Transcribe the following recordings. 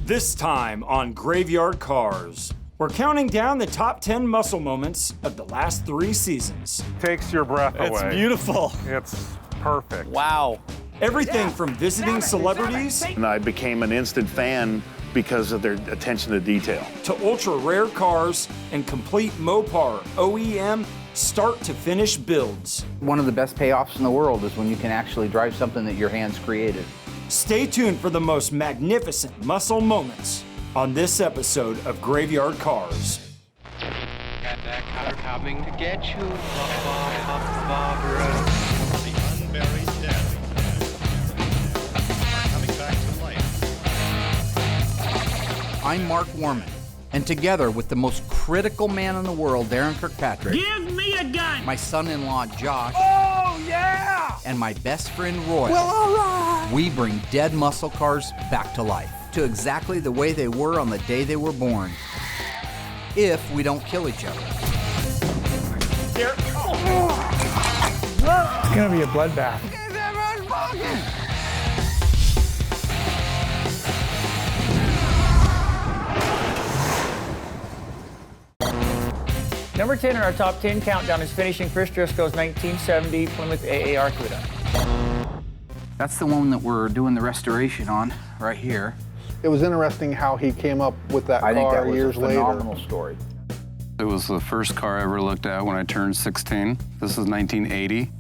This time on Graveyard Carz, we're counting down the top 10 muscle moments of the last 3 seasons. Takes your breath away. It's beautiful. It's perfect. Wow. Everything from visiting celebrities And I became an instant fan because of their attention to detail. to ultra-rare cars and complete Mopar OEM start-to-finish builds. One of the best payoffs in the world is when you can actually drive something that your hands created. Stay tuned for the most magnificent muscle moments on this episode of Graveyard Carz. Got that car coming to get you, Barbara. The unburied dead are coming back to life. I'm Mark Warman, and together with the most critical man in the world, Daren Kirkpatrick. Give me a gun! My son-in-law, Josh. Oh, yeah! And my best friend, Roy. Well, all right! We bring dead muscle cars back to life, to exactly the way they were on the day they were born. If we don't kill each other. It's gonna be a bloodbath. Number 10 in our top 10 countdown is finishing Chris Driscoll's 1970 Plymouth AAR Cuda. That's the one that we're doing the restoration on, right here. It was interesting how he came up with that I think car that was years a later. phenomenal story. It was the first car I ever looked at when I turned 16. This is 1980.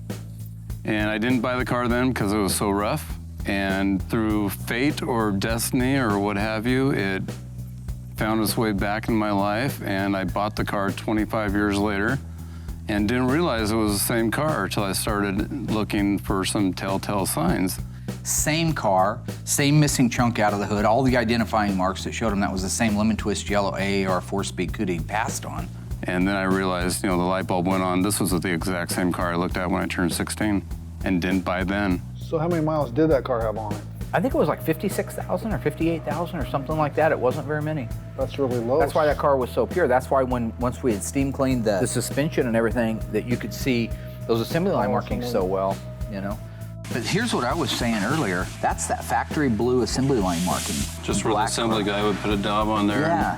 And I didn't buy the car then because it was so rough. And through fate or destiny or what have you, it found its way back in my life. And I bought the car 25 years later and didn't realize it was the same car until I started looking for some telltale signs. Same car, same missing chunk out of the hood, all the identifying marks that showed him that was the same lemon twist yellow AAR 4-speed Cuda he passed on. And then I realized, the light bulb went on. This was the exact same car I looked at when I turned 16 and didn't buy then. So how many miles did that car have on it? I think it was like 56,000 or 58,000 or something like that. It wasn't very many. That's really low. That's why that car was so pure. That's why once we had steam cleaned the suspension and everything, that you could see those assembly line markings so well, But here's what I was saying earlier. That's that factory blue assembly line marking. Just where the assembly guy would put a daub on there. Yeah.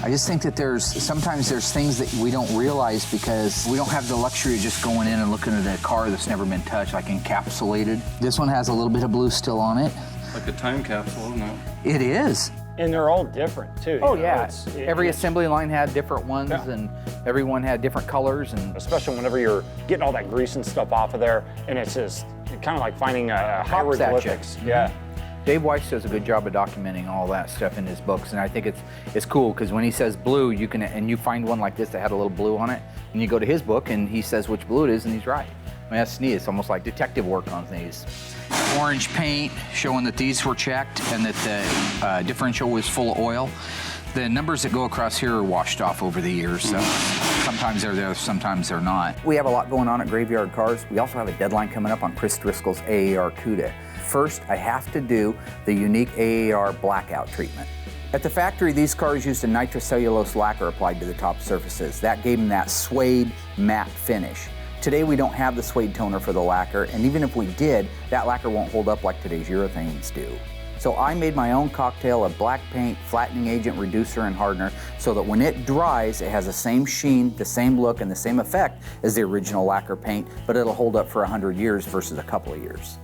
I just think that sometimes there's things that we don't realize because we don't have the luxury of just going in and looking at a car that's never been touched, like encapsulated. This one has a little bit of blue still on it. Like a time capsule, isn't it? It is. And they're all different, too. Oh, yeah. Every assembly line had different ones, and everyone had different colors. And especially whenever you're getting all that grease and stuff off of there, and it's just kind of like finding a hieroglyphics. Yeah. Dave Weiss does a good job of documenting all that stuff in his books, and I think it's cool because when he says blue, you find one like this that had a little blue on it, and you go to his book and he says which blue it is, and he's right. I mean, that's neat. It's almost like detective work on these. Orange paint showing that these were checked and that the differential was full of oil. The numbers that go across here are washed off over the years, so sometimes they're there, sometimes they're not. We have a lot going on at Graveyard Carz. We also have a deadline coming up on Chris Driscoll's AAR Cuda. First, I have to do the unique AAR blackout treatment. At the factory, these cars used a nitrocellulose lacquer applied to the top surfaces. That gave them that suede matte finish. Today, we don't have the suede toner for the lacquer, and even if we did, that lacquer won't hold up like today's urethanes do. So I made my own cocktail of black paint, flattening agent, reducer, and hardener so that when it dries, it has the same sheen, the same look, and the same effect as the original lacquer paint, but it'll hold up for 100 years versus a couple of years.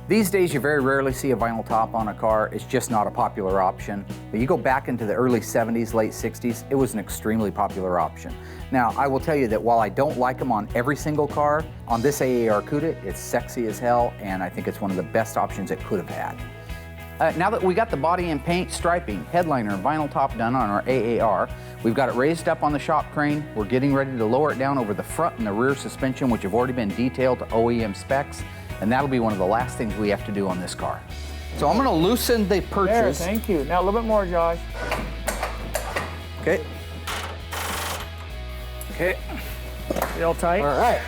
These days, you very rarely see a vinyl top on a car. It's just not a popular option. But you go back into the early 70s, late 60s, it was an extremely popular option. Now, I will tell you that while I don't like them on every single car, on this AAR Cuda, it's sexy as hell, and I think it's one of the best options it could have had. Now that we got the body and paint, striping, headliner, and vinyl top done on our AAR, we've got it raised up on the shop crane. We're getting ready to lower it down over the front and the rear suspension, which have already been detailed to OEM specs, and that'll be one of the last things we have to do on this car. So I'm gonna loosen the purchase. There, thank you. Now a little bit more, Josh. Okay. Okay. Real tight. All right.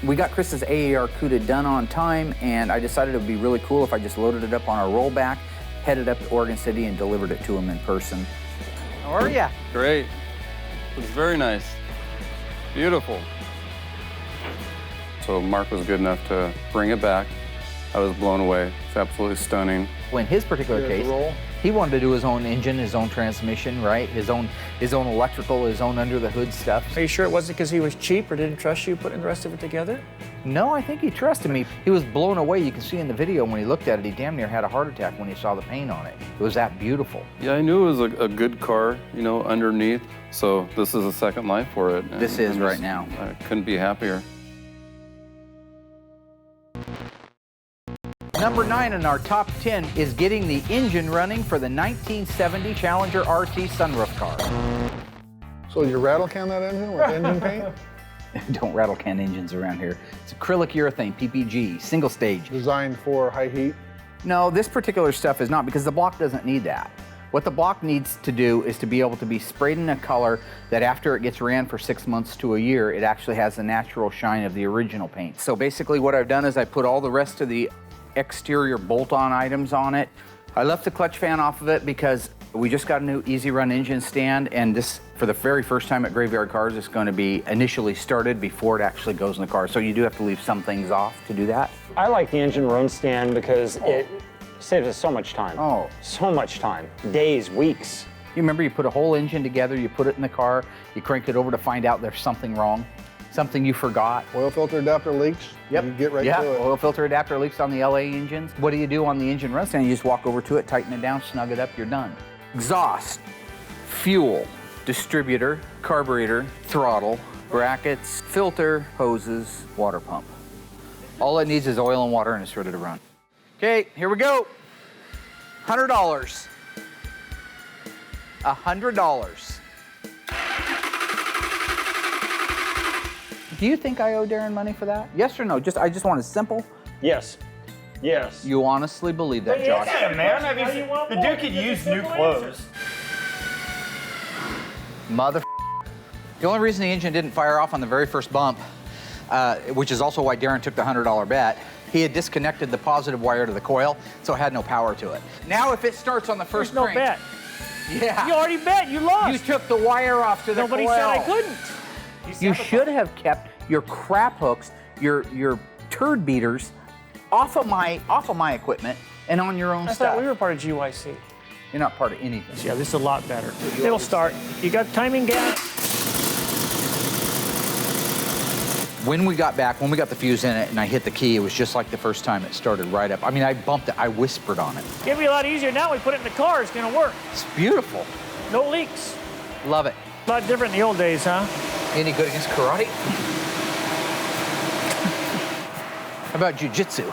We got Chris's AAR Cuda done on time, and I decided it would be really cool if I just loaded it up on our rollback, headed up to Oregon City, and delivered it to him in person. How are ya? Great. It's very nice. Beautiful. So Mark was good enough to bring it back, I was blown away. It's absolutely stunning. In his particular case, he wanted to do his own engine, his own transmission, right? His own electrical, his own under the hood stuff. Are you sure it wasn't because he was cheap or didn't trust you putting the rest of it together? No, I think he trusted me. He was blown away. You can see in the video when he looked at it, he damn near had a heart attack when he saw the paint on it. It was that beautiful. Yeah, I knew it was a good car, you know, underneath. So this is a second life for it. And This is right now. I couldn't be happier. Number 9 in our top 10 is getting the engine running for the 1970 Challenger RT sunroof car. So you rattle can that engine with engine paint? Don't rattle can engines around here. It's acrylic urethane, PPG, single stage. Designed for high heat? No, this particular stuff is not, because the block doesn't need that. What the block needs to do is to be able to be sprayed in a color that after it gets ran for 6 months to a year, it actually has the natural shine of the original paint. So basically what I've done is I put all the rest of the exterior bolt-on items on it. I left the clutch fan off of it because we just got a new Easy Run engine stand, and this, for the very first time at Graveyard Carz, is going to be initially started before it actually goes in the car. So you do have to leave some things off to do that. I like the engine run stand because it saves us so much time. Oh. So much time. Days, weeks. You remember you put a whole engine together, you put it in the car, you crank it over to find out there's something wrong, something you forgot. Oil filter adapter leaks? Yep. You get right to it. Oil filter adapter leaks on the LA engines. What do you do on the engine run stand? You just walk over to it, tighten it down, snug it up, you're done. Exhaust, fuel, distributor, carburetor, throttle, brackets, filter, hoses, water pump. All it needs is oil and water and it's ready to run. Okay, here we go. $100. $100. Do you think I owe Daren money for that? Yes or no? I just want a simple. Yes. Yes. You honestly believe that, Josh? Yeah, man. I mean, the dude could use new clothes. Mother. The only reason the engine didn't fire off on the very first bump, which is also why Daren took the $100 bet, he had disconnected the positive wire to the coil, so it had no power to it. Now if it starts on the first There's no crank, bet. yeah. You already bet. You lost. You took the wire off to the Nobody coil. said I couldn't. You should have kept your crap hooks, your turd beaters, off of my equipment and on your own I stuff. thought we were part of GYC. You're not part of anything. Yeah, this is a lot better. It'll start. You got timing gap? When we got the fuse in it and I hit the key, it was just like the first time it started right up. I mean, I bumped it, I whispered on it. It's gonna be a lot easier now. We put it in the car. It's gonna work. It's beautiful. No leaks. Love it. A lot different in the old days, huh? Any good against karate? How about jujitsu?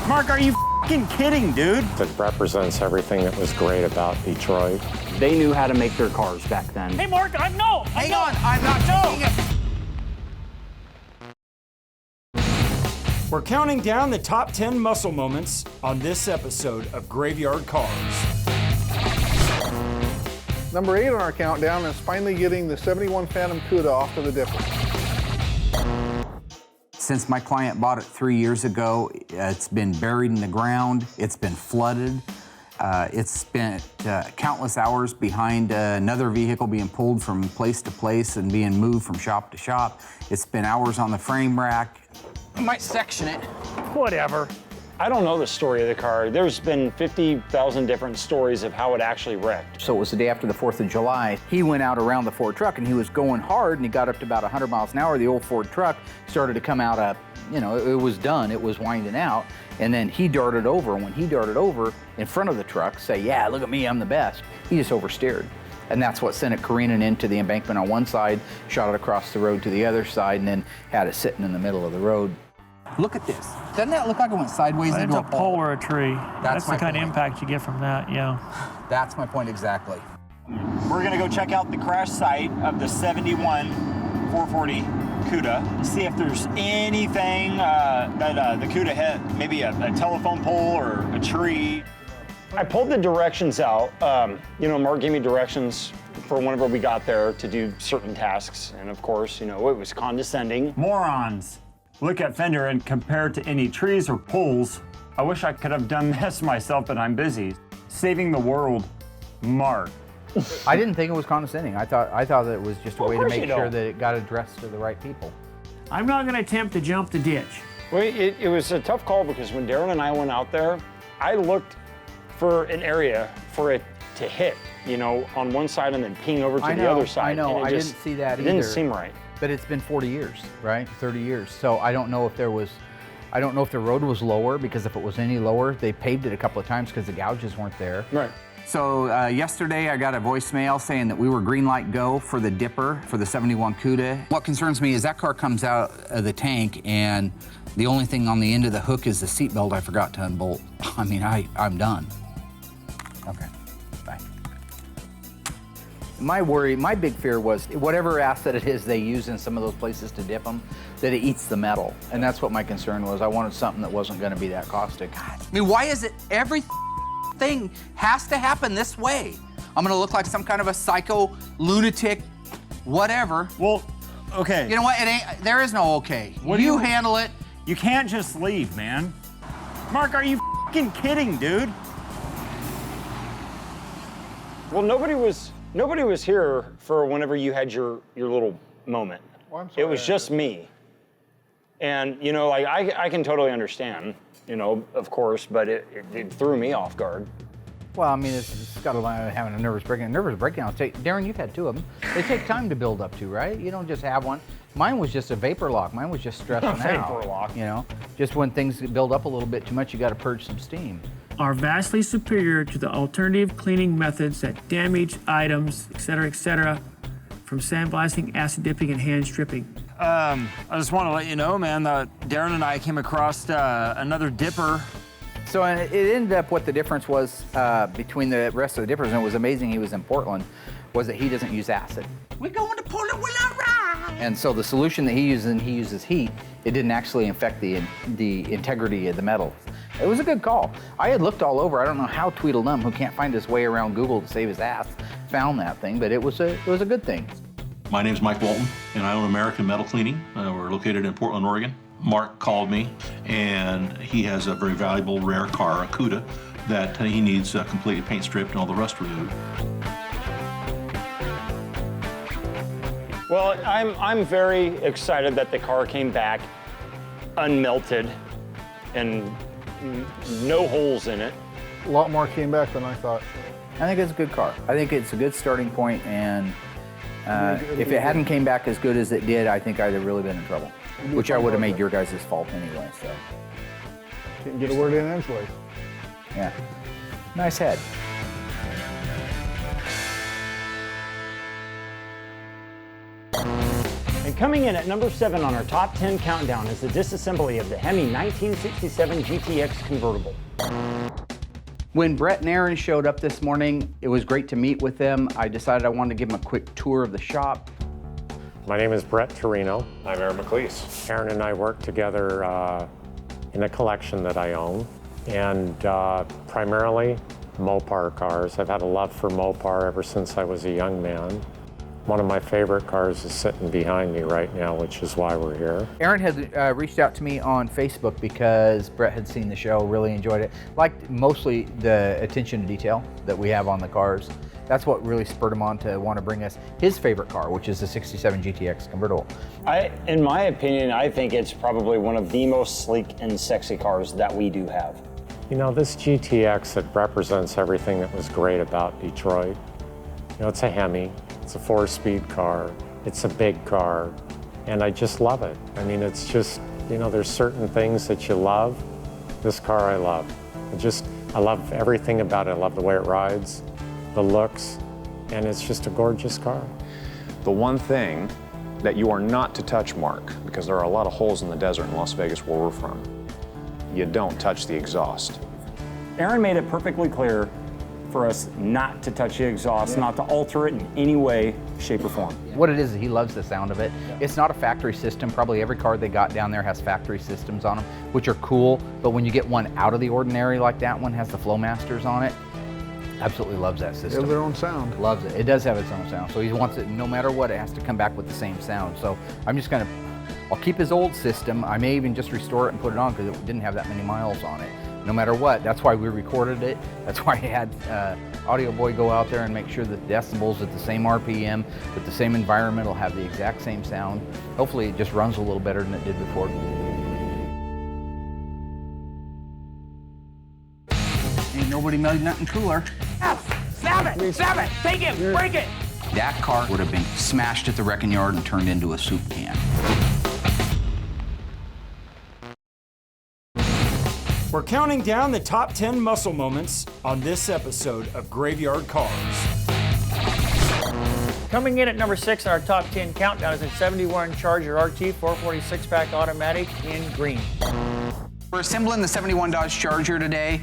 Mark, are you f***ing kidding, dude? It represents everything that was great about Detroit. They knew how to make their cars back then. Hey, Mark, Hang on, I'm not doing it. We're counting down the top 10 muscle moments on this episode of Graveyard Carz. Number 8 on our countdown is finally getting the 71 Phantom CUDA off to the dipper. Since my client bought it 3 years ago, it's been buried in the ground, it's been flooded, it's spent countless hours behind another vehicle being pulled from place to place and being moved from shop to shop. It's spent hours on the frame rack. I might section it. Whatever. I don't know the story of the car. There's been 50,000 different stories of how it actually wrecked. So it was the day after the 4th of July. He went out around the Ford truck and he was going hard and he got up to about 100 miles an hour. The old Ford truck started to come out of, it was done, it was winding out. And then he darted over, and when he darted over in front of the truck, say, yeah, look at me, I'm the best. He just oversteered. And that's what sent it careening into the embankment on one side, shot it across the road to the other side, and then had it sitting in the middle of the road. Look at this. Doesn't that look like it went sideways It's into a pole or a tree. That's the my kind of point. impact you get from that, yeah. That's my point exactly. We're gonna go check out the crash site of the 71 440 CUDA, see if there's anything that the CUDA hit, maybe a telephone pole or a tree. I pulled the directions out. Mark gave me directions for whenever we got there to do certain tasks. And of course, it was condescending. Morons. Look at fender and compare it to any trees or poles. I wish I could have done this myself, but I'm busy. Saving the world, Mark. I didn't think it was condescending. I thought that it was just a way to course make you sure don't. that it got addressed to the right people. I'm not gonna attempt to jump the ditch. Well, it was a tough call because when Daren and I went out there, I looked for an area for it to hit, you know, on one side and then ping over to the other side. I know, and I didn't see that either. It didn't seem right. But it's been 40 years, right? 30 years. So I don't know if there was, I don't know if the road was lower, because if it was any lower, they paved it a couple of times because the gouges weren't there. Right. So yesterday I got a voicemail saying that we were green light go for the Dipper, for the 71 CUDA. What concerns me is that car comes out of the tank and the only thing on the end of the hook is the seatbelt I forgot to unbolt. I mean, I'm done. Okay, bye. My big fear was whatever asset it is they use in some of those places to dip them, that it eats the metal. And that's what my concern was. I wanted something that wasn't gonna be that caustic. God, I mean, why is it everything has to happen this way? I'm gonna look like some kind of a psycho, lunatic, whatever. Well, okay. You know what, there is no okay. You handle it. You can't just leave, man. Mark, are you fucking kidding, dude? Well, nobody was here for whenever you had your little moment. Well, I'm sorry, it was just me. And, you know, like, I can totally understand, you know, of course, but it threw me off guard. Well, I mean, it's got a line of having a nervous breakdown. Nervous breakdown, Daren, you've had 2 of them. They take time to build up to, right? You don't just have one. Mine was just a vapor lock. Mine was just stressing out. Vapor lock. You know, just when things build up a little bit too much, you got to purge some steam. Are vastly superior to the alternative cleaning methods that damage items, et cetera, from sandblasting, acid dipping, and hand stripping. I just want to let you know, man, that Daren and I came across another Dipper. So it ended up what the difference was between the rest of the Dippers, and it was amazing he was in Portland, was that he doesn't use acid. We're going to Portland, will I ride? And so the solution that he uses, and he uses heat, it didn't actually affect the integrity of the metal. It was a good call. I had looked all over. I don't know how Tweedledum, who can't find his way around Google to save his ass, found that thing, but it was a good thing. My name's Mike Walton, and I own American Metal Cleaning. We're located in Portland, Oregon. Mark called me, and he has a very valuable, rare car, a CUDA, that he needs completely paint stripped and all the rust removed. Well, I'm very excited that the car came back unmelted and no holes in it. A lot more came back than I thought. I think it's a good car. I think it's a good starting point, and if it hadn't came back as good as it did, I think I'd have really been in trouble, which I would have made your guys' fault anyway, so. Can't get a word in edgeways. Yeah, nice head. And coming in at number 7 on our top 10 countdown is the disassembly of the Hemi 1967 GTX convertible. When Brett and Aaron showed up this morning, it was great to meet with them. I decided I wanted to give them a quick tour of the shop. My name is Brett Torino. I'm Aaron McLeese. Aaron and I work together in a collection that I own, and primarily Mopar cars. I've had a love for Mopar ever since I was a young man. One of my favorite cars is sitting behind me right now, which is why we're here. Aaron had reached out to me on Facebook because Brett had seen the show, really enjoyed it. Liked mostly the attention to detail that we have on the cars. That's what really spurred him on to want to bring us his favorite car, which is the 67 GTX convertible. In my opinion, I think it's probably one of the most sleek and sexy cars that we do have. You know, this GTX, it represents everything that was great about Detroit. You know, it's a Hemi, it's a 4-speed car, it's a big car, and I just love it. I mean, it's just, you know, there's certain things that you love. This car I love. I love everything about it. I love the way it rides, the looks, and it's just a gorgeous car. The one thing that you are not to touch, Mark, because there are a lot of holes in the desert in Las Vegas where we're from, you don't touch the exhaust. Aaron made it perfectly clear for us not to touch the exhaust, not to alter it in any way, shape, or form. What it is, he loves the sound of it. It's not a factory system. Probably every car they got down there has factory systems on them, which are cool, but when you get one out of the ordinary like that one, has the Flowmasters on it, absolutely loves that system. They have their own sound. Loves it. It does have its own sound. So he wants it, no matter what, it has to come back with the same sound. So I'm just gonna, I'll keep his old system. I may even just restore it and put it on because it didn't have that many miles on it. No matter what, that's why we recorded it. That's why I had Audio Boy go out there and make sure that the decibels at the same RPM, with the same environment, will have the exact same sound. Hopefully it just runs a little better than it did before. nobody made nothing cooler. Snap it! Snap it! Take it! Break it! That car would have been smashed at the wrecking yard and turned into a soup can. We're counting down the top 10 muscle moments on this episode of Graveyard Carz. Coming in at number 6 on our top 10 countdown is a 71 Charger RT 446-pack automatic in green. We're assembling the 71 Dodge Charger today,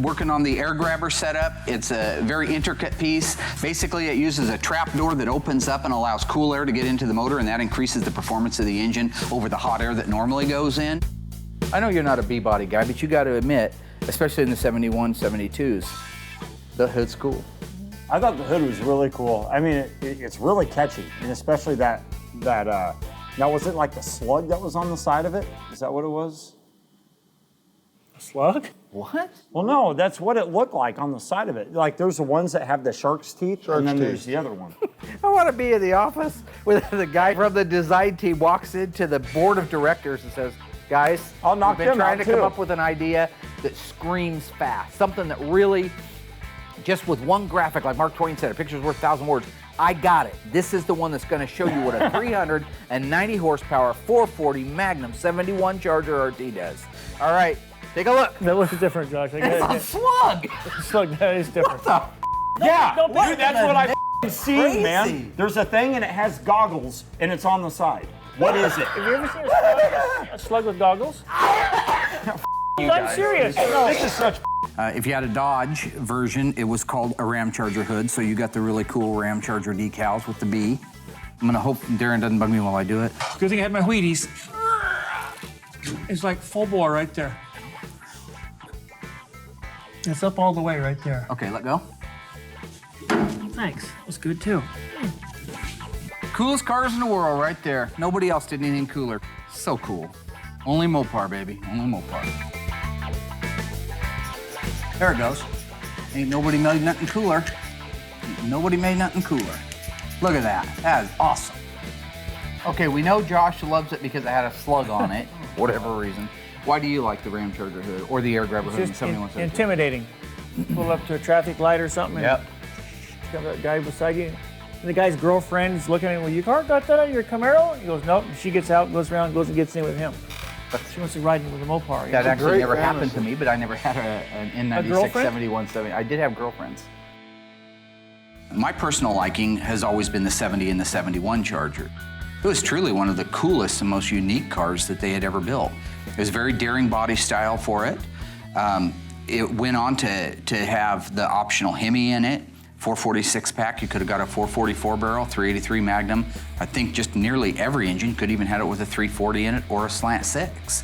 working on the air grabber setup. It's a very intricate piece. Basically, it uses a trap door that opens up and allows cool air to get into the motor, and that increases the performance of the engine over the hot air that normally goes in. I know you're not a B-body guy, but you got to admit, especially in the 71, 72s, the hood's cool. I thought the hood was really cool. I mean, it's really catchy, and especially that. Now, was it like the slug that was on the side of it? Is that what it was? A slug? What? Well, no, that's what it looked like on the side of it. Like, there's the ones that have the shark's teeth, and then there's the other one. I want to be in the office with the guy from the design team walks into the board of directors and says, guys, I'll knock we've been them trying out, to come too." up with an idea that screams fast. Something that really, just with one graphic, like Mark Twain said, a picture's worth 1,000 words. I got it. This is the one that's going to show you what a 390 horsepower 440 Magnum 71 Charger RT does. All right, take a look. That looks different, Josh. It's a slug. Slug, that is different. What Yeah, don't put dude, that's what I've seen, Crazy. man. There's a thing, and it has goggles, and it's on the side. What is it? Have you ever seen a slug with goggles? I'm serious. No. This is such. If you had a Dodge version, it was called a Ram Charger hood, so you got the really cool Ram Charger decals with the B. I'm gonna hope Daren doesn't bug me while I do it. Good thing I had my Wheaties. It's like full bore right there. It's up all the way right there. Okay, let go. Thanks. That was good too. Coolest cars in the world right there. Nobody else did anything cooler. So cool. Only Mopar, baby. Only Mopar. There it goes. Ain't nobody made nothing cooler. Ain't nobody made nothing cooler. Look at that. That is awesome. Okay, we know Josh loves it because it had a slug on it, whatever reason. Why do you like the Ram Charger hood or the air grabber hood in Just 71? intimidating. Pull up to a traffic light or something. Yep. And got that guy beside you. And the guy's girlfriend is looking at him, well, you got that on your Camaro? He goes, nope. And she gets out, goes around, goes and gets in with him. She wants to ride in with a Mopar. That actually never happened to me, but I never had an N96 girlfriend? 71, 70. I did have girlfriends. My personal liking has always been the 70 and the 71 Charger. It was truly one of the coolest and most unique cars that they had ever built. It was a very daring body style for it. It went on to have the optional Hemi in it. 446 pack, you could have got a 444 barrel, 383 Magnum. I think just nearly every engine could even have it with a 340 in it or a slant 6.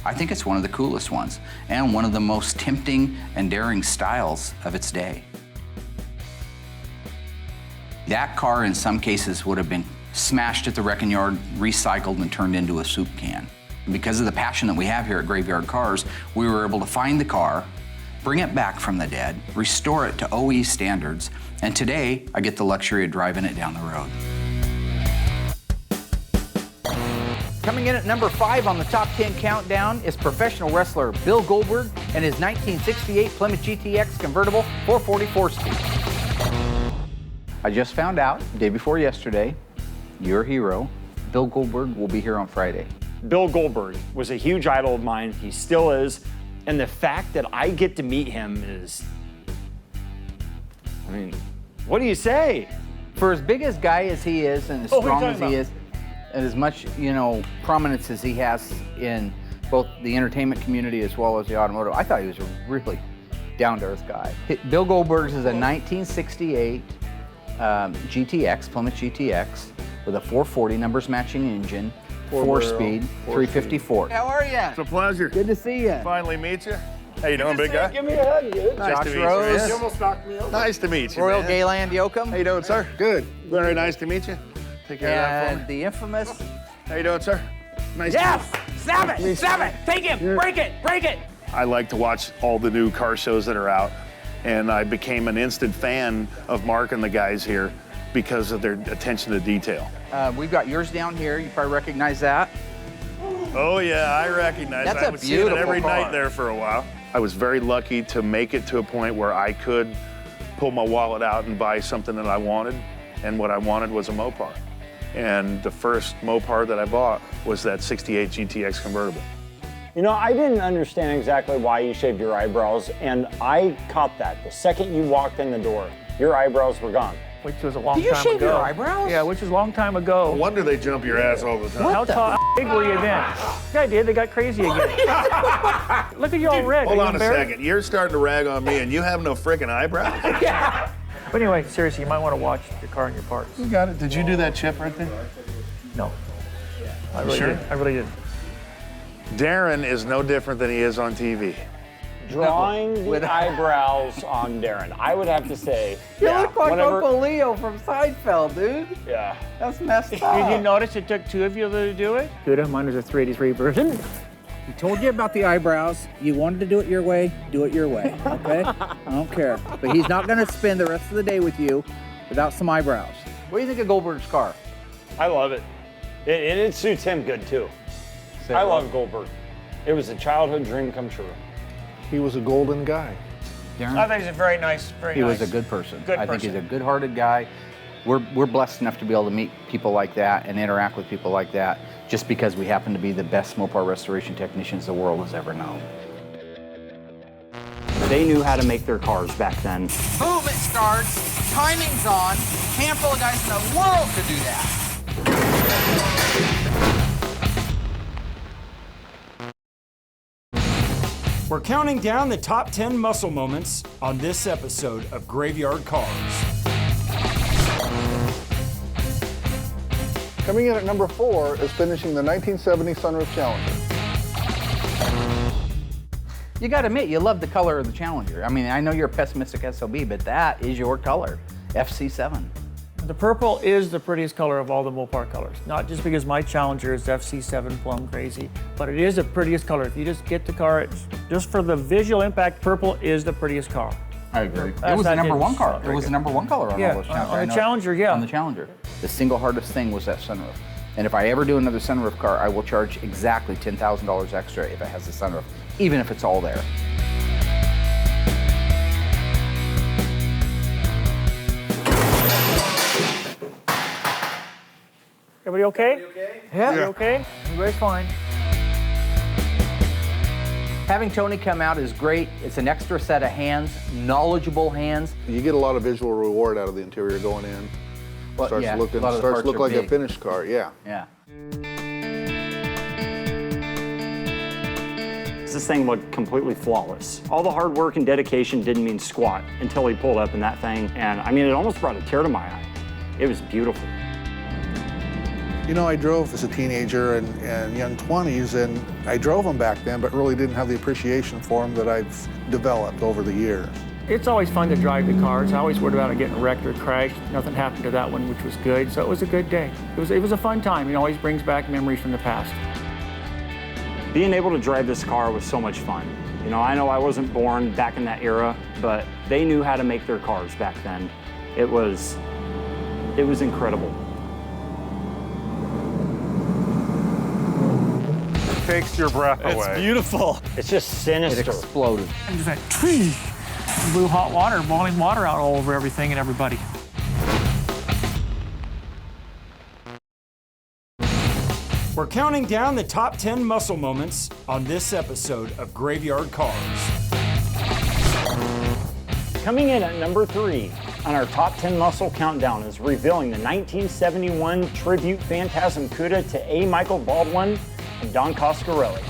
I think it's one of the coolest ones and one of the most tempting and daring styles of its day. That car in some cases would have been smashed at the wrecking yard, recycled and turned into a soup can. Because of the passion that we have here at Graveyard Carz, we were able to find the car, bring it back from the dead, restore it to OE standards, and today I get the luxury of driving it down the road. Coming in at number 5 on the top 10 countdown is professional wrestler Bill Goldberg and his 1968 Plymouth GTX convertible 444 speed. I just found out, day before yesterday, your hero, Bill Goldberg, will be here on Friday. Bill Goldberg was a huge idol of mine. He still is. And the fact that I get to meet him is, I mean, what do you say? For as big as guy as he is and as strong as he is, and as much, prominence as he has in both the entertainment community as well as the automotive, I thought he was a really down-to-earth guy. Bill Goldberg's is a 1968 GTX, Plymouth GTX, with a 440 numbers matching engine, 4-speed, 354. How are you? It's a pleasure. Good to see you. Finally meet you. How you doing, big guy? Give me a hug, dude. Nice Josh to meet Rose. you, man. You almost knocked me over. Nice to meet you, Royal man. Gayland Yoakum. How you doing, sir? Good. Very nice to meet you. Take care of that for And me. the infamous. How you doing, sir? Nice to Yes! Snap it! Snap it! Take it! Break it! Break it! I like to watch all the new car shows that are out, and I became an instant fan of Mark and the guys here because of their attention to detail. We've got yours down here. You probably recognize that. Oh yeah, I recognize. That's I a was seeing it beautiful every car. night there for a while. I was very lucky to make it to a point where I could pull my wallet out and buy something that I wanted, and what I wanted was a Mopar. And the first Mopar that I bought was that 68 GTX convertible. You know, I didn't understand exactly why you shaved your eyebrows, and I caught that. The second you walked in the door, your eyebrows were gone. Which was a long time ago. Did you shave your eyebrows? Yeah, which was a long time ago. No wonder they jump your ass all the time. How tall, how big were you then? Yeah, I did. They got crazy again. Look at you all red. Hold Are you on a embarrassed? second. You're starting to rag on me, and you have no freaking eyebrows? Yeah. But anyway, seriously, you might want to watch your car and your parts. You got it. Did you do that chip right there? No. I really Sure? did. I really did. Daren is no different than he is on TV. Drawing the eyebrows on Daren, I would have to say. You look like Uncle Leo from Seinfeld, dude. Yeah. That's messed Did up. you notice it took two of you to do it? Good. Mine is a 383 version. He told you about the eyebrows. You wanted to do it your way, do it your way, okay? I don't care. But he's not gonna spend the rest of the day with you without some eyebrows. What do you think of Goldberg's car? I love it. It suits him good too. I love Goldberg. It was a childhood dream come true. He was a golden guy. Daren? I think he's a very nice, very He nice. was a good person. Good I think person. he's a good-hearted guy. We're blessed enough to be able to meet people like that and interact with people like that just because we happen to be the best Mopar restoration technicians the world has ever known. They knew how to make their cars back then. Boom, it starts. Timing's on. Handful of guys in the world could do that. We're counting down the top 10 muscle moments on this episode of Graveyard Cars. Coming in at number 4 is finishing the 1970 Sunroof Challenger. You gotta admit, you love the color of the Challenger. I mean, I know you're a pessimistic SOB, but that is your color, FC7. The purple is the prettiest color of all the Mopar colors. Not just because my Challenger is FC7 plum crazy, but it is the prettiest color. If you just get the car, just for the visual impact, purple is the prettiest car. I agree. It was the number one car. It was the number one color on Yeah, all those Challengers. on the Challenger, yeah. On the Challenger. The single hardest thing was that sunroof. And if I ever do another sunroof car, I will charge exactly $10,000 extra if it has the sunroof, even if it's all there. Everybody okay? Yeah. You okay? Everybody's fine. Having Tony come out is great. It's an extra set of hands, knowledgeable hands. You get a lot of visual reward out of the interior going in. Well, Starts yeah, looking, a lot of the starts parts look are like a big. finished car. Yeah. Yeah. This thing looked completely flawless. All the hard work and dedication didn't mean squat until he pulled up in that thing, and I mean, it almost brought a tear to my eye. It was beautiful. You know, I drove as a teenager and young 20s, and I drove them back then, but really didn't have the appreciation for them that I've developed over the years. It's always fun to drive the cars. I always worried about it getting wrecked or crashed. Nothing happened to that one, which was good. So it was a good day. It was a fun time. It always brings back memories from the past. Being able to drive this car was so much fun. You know I wasn't born back in that era, but they knew how to make their cars back then. It was incredible. Takes your breath away. It's beautiful. It's just sinister. It exploded. And just that tree blew hot water, boiling water out all over everything and everybody. We're counting down the top 10 muscle moments on this episode of Graveyard Cars. Coming in at number 3 on our top 10 muscle countdown is revealing the 1971 tribute Phantasm Cuda to A. Michael Baldwin and Don Coscarelli.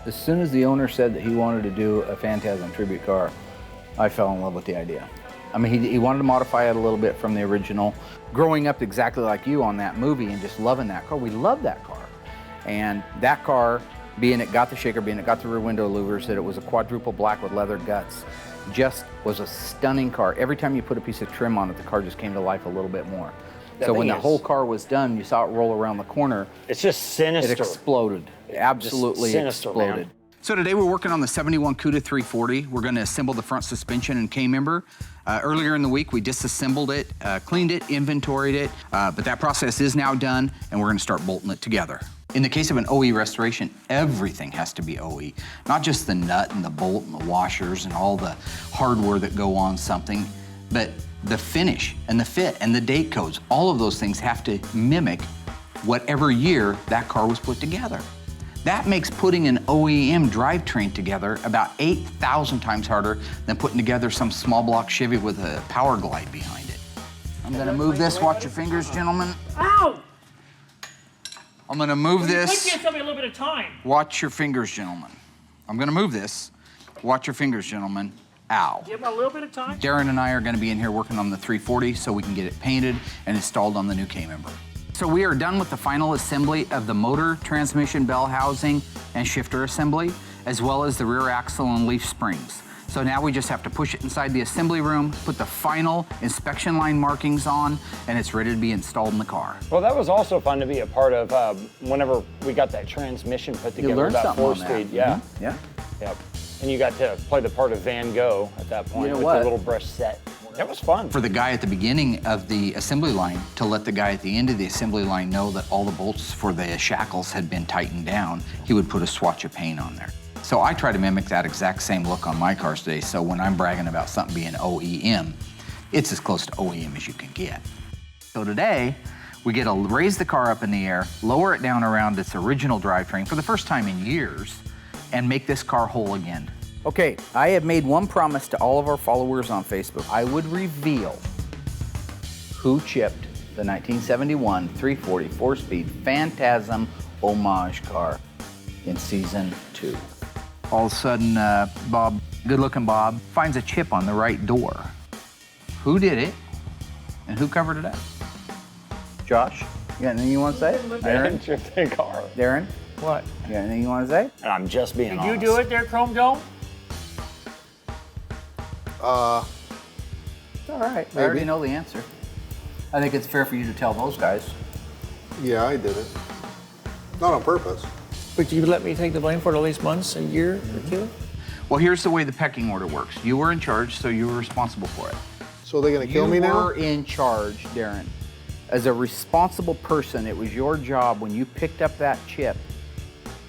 As soon as the owner said that he wanted to do a Phantasm tribute car, I fell in love with the idea. I mean, he wanted to modify it a little bit from the original. Growing up exactly like you on that movie and just loving that car, we loved that car. And that car, being it got the shaker, being it got the rear window louvers, that it was a quadruple black with leather guts, just was a stunning car. Every time you put a piece of trim on it, the car just came to life a little bit more. So when the whole car was done, you saw it roll around the corner. It's just sinister. It exploded. Absolutely sinister, exploded. man. So today we're working on the 71 CUDA 340. We're gonna assemble the front suspension and K-member. Earlier in the week, we disassembled it, cleaned it, inventoried it, but that process is now done, and we're gonna start bolting it together. In the case of an OE restoration, everything has to be OE. Not just the nut and the bolt and the washers and all the hardware that go on something, but the finish and the fit and the date codes. All of those things have to mimic whatever year that car was put together. That makes putting an OEM drivetrain together about 8,000 times harder than putting together some small block Chevy with a power glide behind it. I'm gonna move this, watch your fingers, gentlemen. Ow! I'm gonna move You this. could give somebody a little bit of time. Watch your fingers, gentlemen. I'm gonna move this. Watch your fingers, gentlemen. Ow. Give them a little bit of time. Daren and I are gonna be in here working on the 340 so we can get it painted and installed on the new K-member. So we are done with the final assembly of the motor, transmission, bell housing, and shifter assembly, as well as the rear axle and leaf springs. So now we just have to push it inside the assembly room, put the final inspection line markings on, and it's ready to be installed in the car. Well, that was also fun to be a part of whenever we got that transmission put together. You learned that something on four-speed, that. yeah. Mm-hmm. Yeah. Yep. And you got to play the part of Van Gogh at that point You know with what? the little brush set. That was fun. For the guy at the beginning of the assembly line to let the guy at the end of the assembly line know that all the bolts for the shackles had been tightened down, he would put a swatch of paint on there. So I try to mimic that exact same look on my cars today, so when I'm bragging about something being OEM, it's as close to OEM as you can get. So today, we get to raise the car up in the air, lower it down around its original drivetrain for the first time in years, and make this car whole again. Okay, I have made one promise to all of our followers on Facebook. I would reveal who chipped the 1971 340 4-speed Phantasm homage car in season 2. All of a sudden, Bob, good-looking Bob, finds a chip on the right door. Who did it, and who covered it up? Josh, you got anything you want to say? Daren chipped the car. Darren? What? You got anything you want to say? And I'm just being Did honest. you do it there, Chrome Dome? It's all right. I already know the answer. I think it's fair for you to tell those guys. Yeah, I did it. Not on purpose. But you let me take the blame for it at least months, a year or two? Well, here's the way the pecking order works. You were in charge, so you were responsible for it. So they're gonna kill me now? You were in charge, Daren. As a responsible person, it was your job when you picked up that chip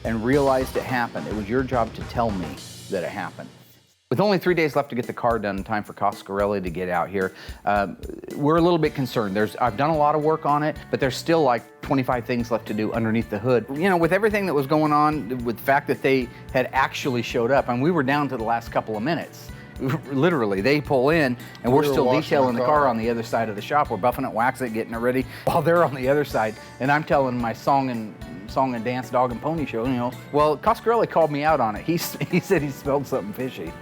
and realized it happened. It was your job to tell me that it happened. With only 3 days left to get the car done in time for Coscarelli to get out here, we're a little bit concerned. I've done a lot of work on it, but there's still like 25 things left to do underneath the hood. You know, with everything that was going on, with the fact that they had actually showed up, and we were down to the last couple of minutes. Literally, they pull in, and we're still detailing the car on the other side of the shop. We're buffing it, waxing it, getting it ready, while they're on the other side. And I'm telling my song and dance dog and pony show, you know. Well, Coscarelli called me out on it. He said he smelled something fishy.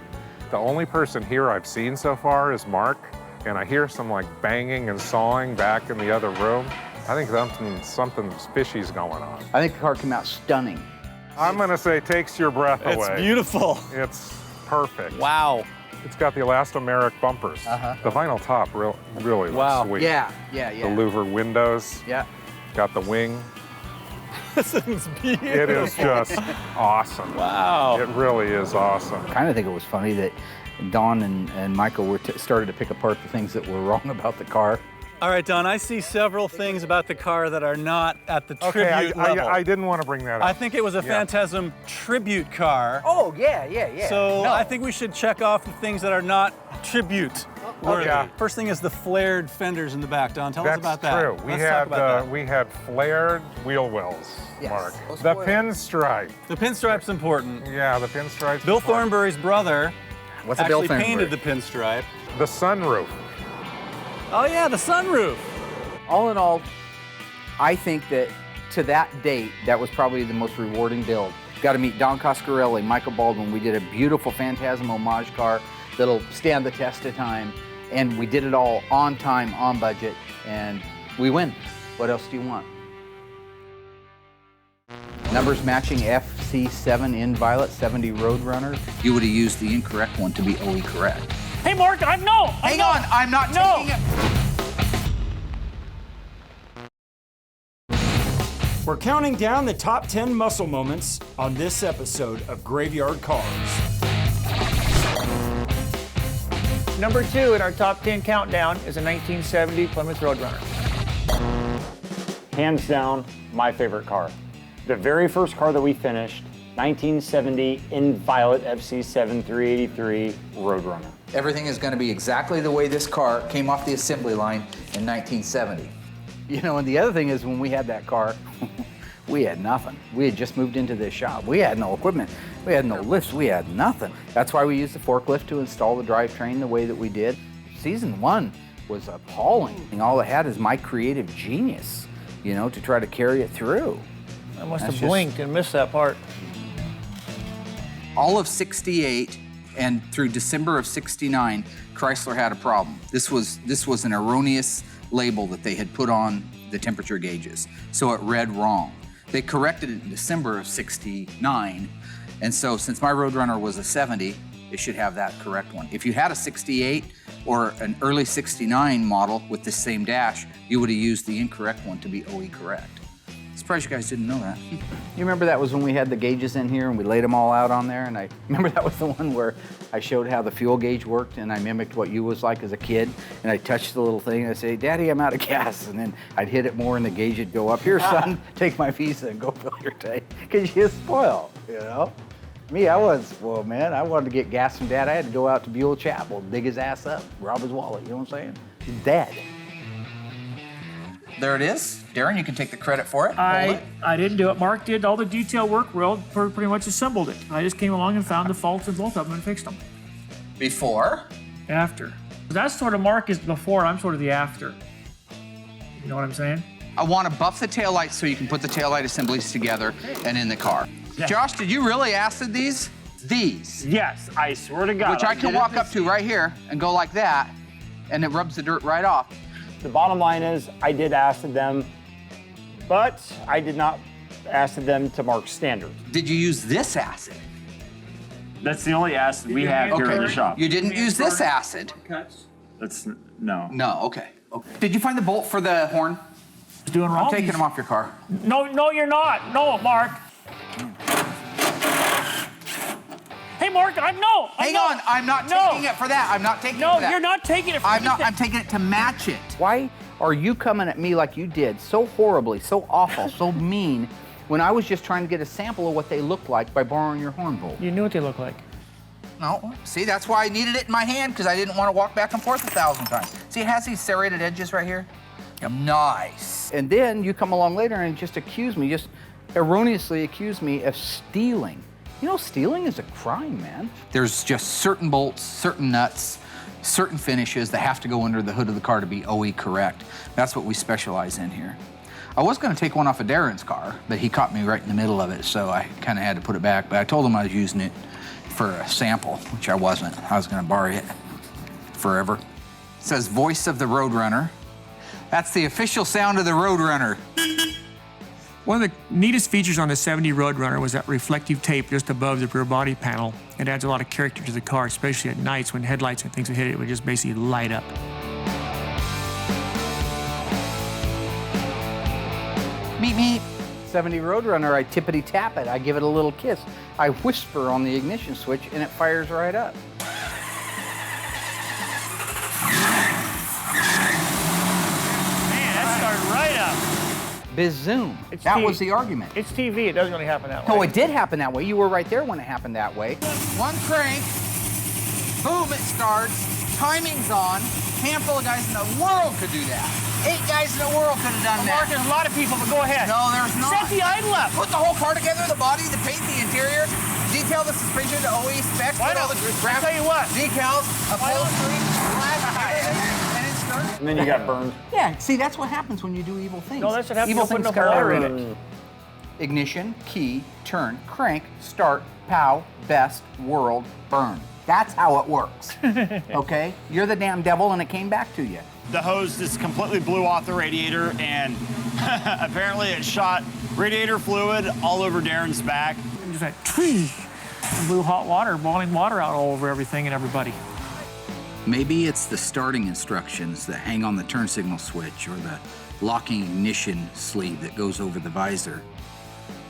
The only person here I've seen so far is Mark, and I hear some like banging and sawing back in the other room. I think something fishy's going on. I think the car came out stunning. I'm gonna say takes your breath away. It's beautiful. It's perfect. Wow. It's got the elastomeric bumpers. The vinyl top really looks sweet. Yeah. The louver windows. Yeah. Got the wing. This is beautiful. It is just awesome. Wow. It really is awesome. I kind of think it was funny that Don and Michael were started to pick apart the things that were wrong about the car. All right, Don, I see several things about the car that are not at the tribute level. I didn't want to bring that up. I think it was a Phantasm tribute car. Oh, yeah. So I think we should check off the things that are not tribute worthy. Yeah. First thing is the flared fenders in the back. Don, tell us about that. That's true. Let's talk about that. We had flared wheel wells, Mark. The pinstripe. The pinstripe's important. Yeah, the pinstripe's Bill important. Thornberry's brother What's a Bill actually Thornberry? painted the pinstripe. The sunroof. Oh yeah, the sunroof. All in all, I think that to that date, that was probably the most rewarding build. Got to meet Don Coscarelli, Michael Baldwin. We did a beautiful Phantasm homage car that'll stand the test of time. And we did it all on time, on budget, and we win. What else do you want? Numbers matching FC7 in Violet 70 Roadrunner. You would have used the incorrect one to be OE correct. Hey, Mark, no. Hang on, I'm not taking it. We're counting down the top 10 muscle moments on this episode of Graveyard Cars. Number 2 in our top 10 countdown is a 1970 Plymouth Roadrunner. Hands down, my favorite car. The very first car that we finished, 1970 Inviolate FC7 383 Roadrunner. Everything is going to be exactly the way this car came off the assembly line in 1970. You know, and the other thing is when we had that car, we had nothing. We had just moved into this shop. We had no equipment. We had no lifts. We had nothing. That's why we used the forklift to install the drivetrain the way that we did. Season 1 was appalling. And all it had is my creative genius, you know, to try to carry it through. I must have blinked and missed that part. All of '68 and through December of '69, Chrysler had a problem. This was an erroneous label that they had put on the temperature gauges, so it read wrong. They corrected it in December of '69, and so since my Roadrunner was a 70, it should have that correct one. If you had a 68 or an early '69 model with the same dash, you would have used the incorrect one to be OE correct. Surprised you guys didn't know that. You remember that was when we had the gauges in here and we laid them all out on there, and I remember that was the one where I showed how the fuel gauge worked and I mimicked what you was like as a kid, and I touched the little thing and I'd say, Daddy, I'm out of gas, and then I'd hit it more and the gauge would go up. Here, son, take my Visa and go fill your tank, because you spoil, you know? Me, I was spoiled, man. I wanted to get gas from Dad. I had to go out to Buell Chapel, dig his ass up, rob his wallet, you know what I'm saying? He's dead. There it is. Daren, you can take the credit for it. I didn't do it. Mark did all the detail work. We all pretty much assembled it. I just came along and found the faults in both of them and fixed them. Before? After. That's sort of Mark is before, I'm sort of the after. You know what I'm saying? I want to buff the taillights so you can put the taillight assemblies together and in the car. Yeah. Josh, did you really acid these? These? Yes, I swear to God. Which I can walk up to right here and go like that, and it rubs the dirt right off. The bottom line is I did acid them, but I did not acid them to Mark's standard. Did you use this acid? That's the only acid we have here in the shop. You didn't use this acid? That's, no. No, okay. Did you find the bolt for the horn? It's doing wrong. I'm taking them off your car. No, you're not. No, Mark. Hey, Mark, Hang on, I'm not taking it for that. I'm not taking it for that. No, you're not taking it for that. I'm taking it to match it. Why are you coming at me like you did, so horribly, so awful, so mean, when I was just trying to get a sample of what they looked like by borrowing your horn bolt? You knew what they looked like. No, see, that's why I needed it in my hand, because I didn't want to walk back and forth 1,000 times. See, it has these serrated edges right here. Yep. Nice. And then you come along later and just erroneously accuse me of stealing. You know, stealing is a crime, man. There's just certain bolts, certain nuts, certain finishes that have to go under the hood of the car to be OE correct. That's what we specialize in here. I was going to take one off of Daren's car, but he caught me right in the middle of it, so I kind of had to put it back. But I told him I was using it for a sample, which I wasn't. I was going to borrow it forever. It says voice of the Roadrunner. That's the official sound of the Roadrunner. One of the neatest features on the 70 Roadrunner was that reflective tape just above the rear body panel. It adds a lot of character to the car, especially at nights when headlights and things would hit it, it would just basically light up. Meep, meep. 70 Roadrunner, I tippity tap it, I give it a little kiss. I whisper on the ignition switch and it fires right up. Man, that started right up. Bizoom. That was the argument. It's TV, it doesn't really happen that way. No, it did happen that way. You were right there when it happened that way. One crank, boom, it starts, timing's on. Handful of guys in the world could do that. 8 guys in the world could have done that. Mark, there's a lot of people, but go ahead. No, there's not. Set the idle up. Put the whole car together, the body, the paint, the interior, detail the suspension to OE specs, put all the I'll tell you what. decals, upholstery, And then you got burned. Yeah, see, that's what happens when you do evil things. No, that's what happens evil when things you put no water in come it. Ignition, key, turn, crank, start, pow, best, world, burn. That's how it works, okay? You're the damn devil and it came back to you. The hose just completely blew off the radiator, and apparently it shot radiator fluid all over Daren's back. And just like, tweet, blew hot water, boiling water out all over everything and everybody. Maybe it's the starting instructions that hang on the turn signal switch or the locking ignition sleeve that goes over the visor.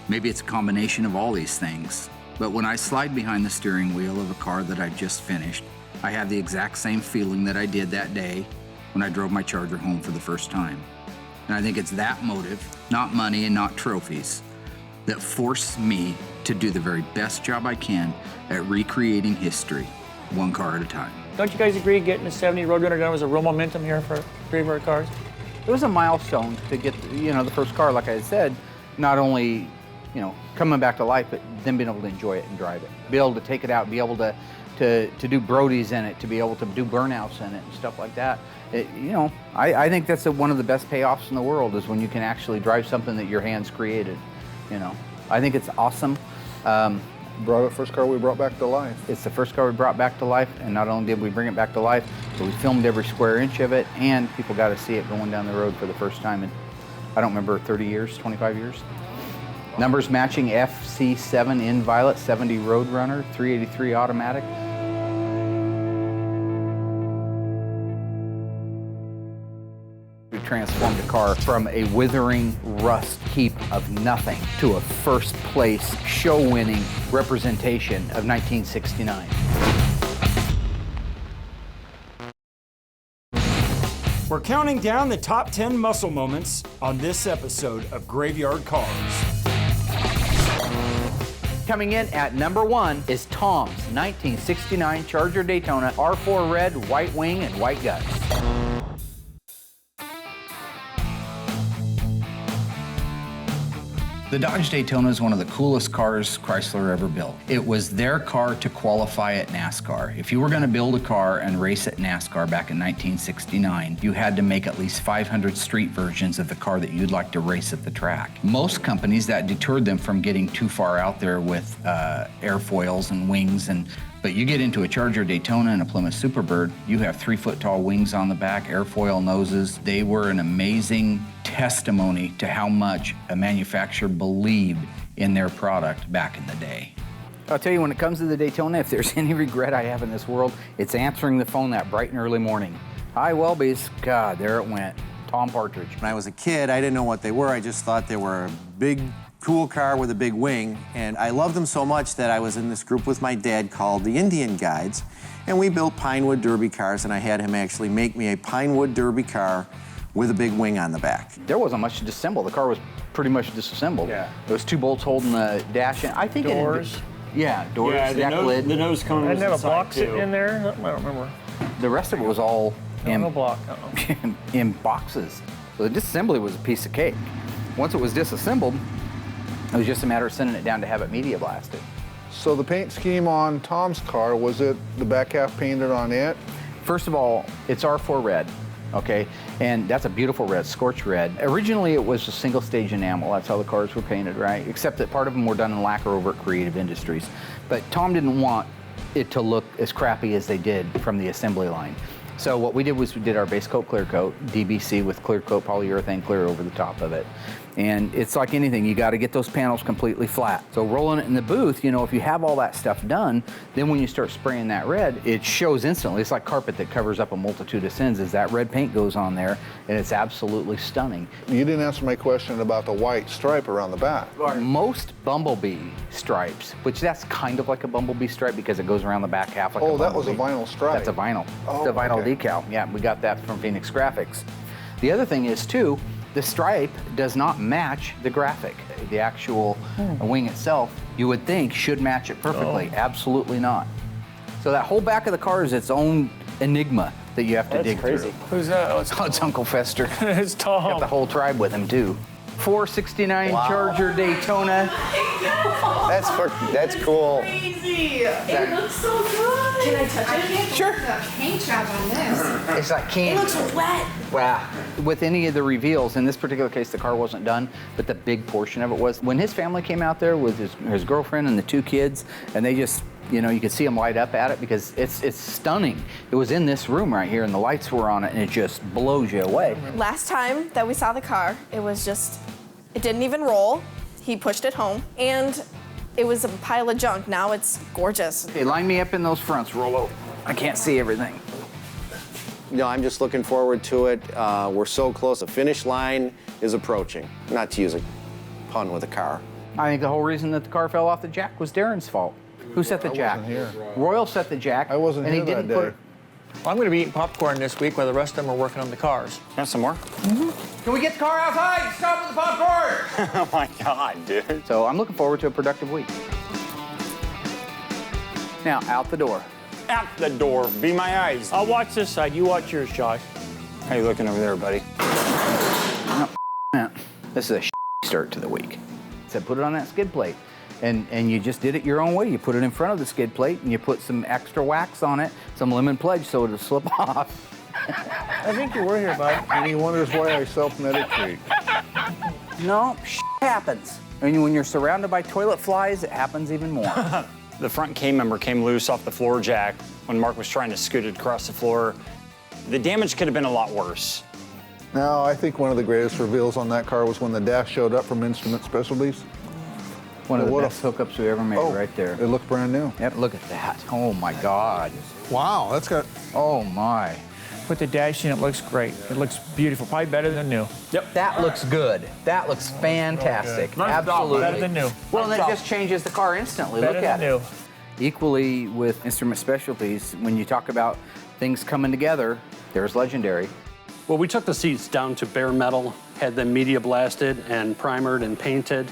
Maybe it's a combination of all these things. But when I slide behind the steering wheel of a car that I've just finished, I have the exact same feeling that I did that day when I drove my Charger home for the first time. And I think it's that motive, not money and not trophies, that force me to do the very best job I can at recreating history, one car at a time. Don't you guys agree getting the 70 Roadrunner done was a real momentum here for Graveyard Cars? It was a milestone to get, the first car, like I said, not only, coming back to life, but then being able to enjoy it and drive it. Be able to take it out, be able to do Brodies in it, to be able to do burnouts in it and stuff like that. I think that's one of the best payoffs in the world is when you can actually drive something that your hands created. I think it's awesome. Brought the first car we brought back to life. It's the first car we brought back to life, and not only did we bring it back to life, but we filmed every square inch of it, and people got to see it going down the road for the first time in, I don't remember, 30 years, 25 years. Numbers matching FC7 in violet, 70 Roadrunner, 383 automatic. We transformed the car from a withering rust heap of nothing to a first place show-winning representation of 1969. We're counting down the top 10 muscle moments on this episode of Graveyard Cars. Coming in at number 1 is Tom's 1969 Charger Daytona R4 red, white wing, and white guts. The Dodge Daytona is one of the coolest cars Chrysler ever built. It was their car to qualify at NASCAR. If you were going to build a car and race at NASCAR back in 1969, you had to make at least 500 street versions of the car that you'd like to race at the track. Most companies, that deterred them from getting too far out there with airfoils and wings, but you get into a Charger Daytona and a Plymouth Superbird, you have 3-foot-tall wings on the back, airfoil noses. They were an amazing testimony to how much a manufacturer believed in their product back in the day. I'll tell you, when it comes to the Daytona, if there's any regret I have in this world, it's answering the phone that bright and early morning. Hi, Welby's. God, there it went. Tom Partridge. When I was a kid, I didn't know what they were. I just thought they were a big, cool car with a big wing. And I loved them so much that I was in this group with my dad called the Indian Guides. And we built Pinewood Derby cars, and I had him actually make me a Pinewood Derby car with a big wing on the back. There wasn't much to disassemble. The car was pretty much disassembled. Yeah. There was 2 bolts holding the dash in. I think doors. Doors, Yeah, lid. the nose cone And was then a inside, block too. sitting in there? I don't remember. The rest of it was all No block. in boxes. So the disassembly was a piece of cake. Once it was disassembled, it was just a matter of sending it down to have it media blasted. So the paint scheme on Tom's car, was it the back half painted on it? First of all, it's R4 red, okay? And that's a beautiful red, scorch red. Originally, it was a single stage enamel. That's how the cars were painted, right? Except that part of them were done in lacquer over at Creative Industries. But Tom didn't want it to look as crappy as they did from the assembly line. So what we did was we did our base coat, clear coat, DBC with clear coat polyurethane clear over the top of it. And it's like anything, you got to get those panels completely flat. So rolling it in the booth, if you have all that stuff done, then when you start spraying that red, it shows instantly. It's like carpet that covers up a multitude of sins as that red paint goes on there, and it's absolutely stunning. You didn't answer my question about the white stripe around the back. Most Bumblebee stripes, which that's kind of like a Bumblebee stripe because it goes around the back half like a that was a Bumblebee. vinyl stripe. That's a vinyl. Oh, it's a vinyl okay. decal. Yeah, we got that from Phoenix Graphics. The other thing is, too, the stripe does not match the graphic. The actual wing itself, you would think, should match it perfectly. Absolutely not. So that whole back of the car is its own enigma that you have to dig through. Who's that? Oh, It's Uncle Fester. It's Tom. Got the whole tribe with him, too. 469 Charger Daytona. That's cool. Crazy. It looks so good. Can I touch it? Sure. The paint job on this. It's like candy. It looks wet. Wow. With any of the reveals, in this particular case, the car wasn't done, but the big portion of it was. When his family came out there with his girlfriend and the 2 kids, and they just, you could see them light up at it because it's stunning. It was in this room right here, and the lights were on it, and it just blows you away. Last time that we saw the car, it didn't even roll. He pushed it home, and it was a pile of junk. Now it's gorgeous. Okay, line me up in those fronts, Rollo. I can't see everything. I'm just looking forward to it. We're so close. The finish line is approaching. Not to use a pun with a car. I think the whole reason that the car fell off the jack was Daren's fault. Who set the jack? wasn't here. Royal set the jack. I wasn't and here he didn't that put day. it. I'm going to be eating popcorn this week while the rest of them are working on the cars. Have some more? Mm-hmm. Can we get the car outside? Stop with the popcorn! Oh my God, dude. So I'm looking forward to a productive week. Now, out the door. Out the door. Be my eyes. I'll watch this side. You watch yours, Josh. How you looking over there, buddy? Oh, man. This is a start to the week. Said put it on that skid plate. And you just did it your own way. You put it in front of the skid plate and you put some extra wax on it, some lemon pledge so it'll slip off. I think you were here, bud. And he wonders why I self-medicate. No, happens. And when you're surrounded by toilet flies, it happens even more. The front cane member came loose off the floor jack when Mark was trying to scoot it across the floor. The damage could have been a lot worse. Now, I think one of the greatest reveals on that car was when the dash showed up from Instrument Specialties. One of the best hookups we ever made right there. It looked brand new. Yep, look at that. Oh my God. Wow, that's got... Oh my. Put the dash in, it looks great. It looks beautiful, probably better than new. Yep. That looks good. That looks fantastic. Nice job, Absolutely. better than new. Well, Nice then it job. just changes the car instantly. Better Look at than it. Equally with Instrument Specialties, when you talk about things coming together, there's Legendary. Well, we took the seats down to bare metal, had them media blasted and primered and painted,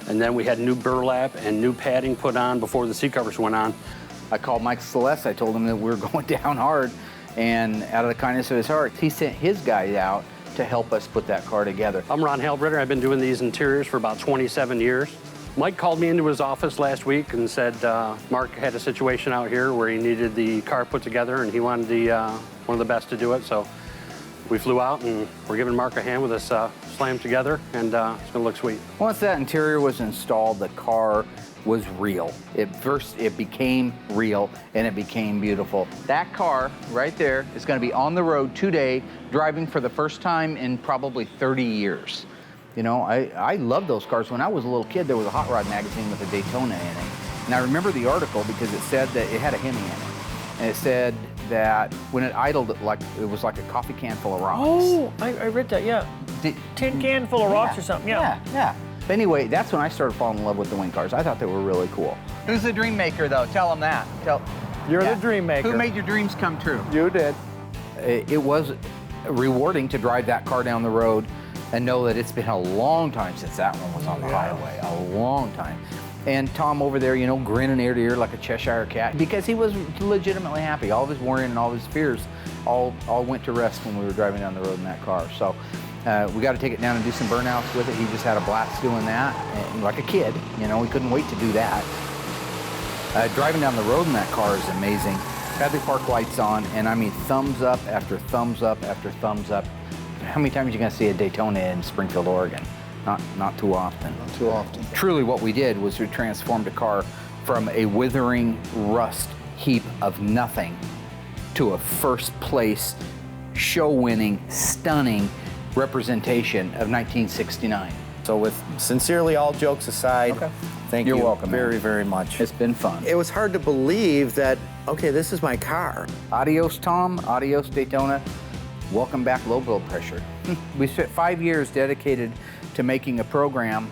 and then we had new burlap and new padding put on before the seat covers went on. I called Mike Celeste. I told him that we were going down hard, and out of the kindness of his heart, he sent his guy out to help us put that car together. I'm Ron Halbritter. I've been doing these interiors for about 27 years. Mike called me into his office last week and said Mark had a situation out here where he needed the car put together, and he wanted one of the best to do it. So we flew out, and we're giving Mark a hand with us slammed together, and it's going to look sweet. Once that interior was installed, the car was real. It became real, and it became beautiful. That car right there is going to be on the road today, driving for the first time in probably 30 years. You know, I love those cars. When I was a little kid, there was a Hot Rod magazine with a Daytona in it. And I remember the article because it said that it had a Hemi in it. And it said that when it idled, it was like a coffee can full of rocks. Oh, I read that, yeah. Tin can full of rocks or something, Yeah. But anyway, that's when I started falling in love with the wing cars. I thought they were really cool. Who's the dream maker, though? Tell them that. You're the dream maker. Who made your dreams come true? You did. It was rewarding to drive that car down the road and know that it's been a long time since that one was on the highway. A long time. And Tom over there, you know, grinning ear to ear like a Cheshire cat because he was legitimately happy. All of his worrying and all of his fears all went to rest when we were driving down the road in that car. So we got to take it down and do some burnouts with it. He just had a blast doing that, and like a kid. You know, he couldn't wait to do that. Driving down the road in that car is amazing. Had the park lights on, and I mean thumbs up after thumbs up after thumbs up. How many times are you going to see a Daytona in Springfield, Oregon? Not too often. Not too often. Truly what we did was we transformed a car from a withering rust heap of nothing to a first place, show-winning, stunning representation of 1969. So with sincerely all jokes aside, thank you You're welcome, very, man. very much. It's been fun. It was hard to believe that, okay, this is my car. Adios, Tom. Adios, Daytona. Welcome back, Low Blood Pressure. We spent 5 years dedicated to making a program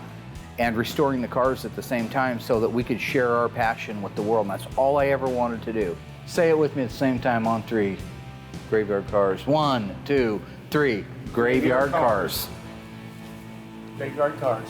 and restoring the cars at the same time so that we could share our passion with the world. And that's all I ever wanted to do. Say it with me at the same time on 3. Graveyard Cars. 1, 2, 3. Graveyard Cars. Graveyard Cars.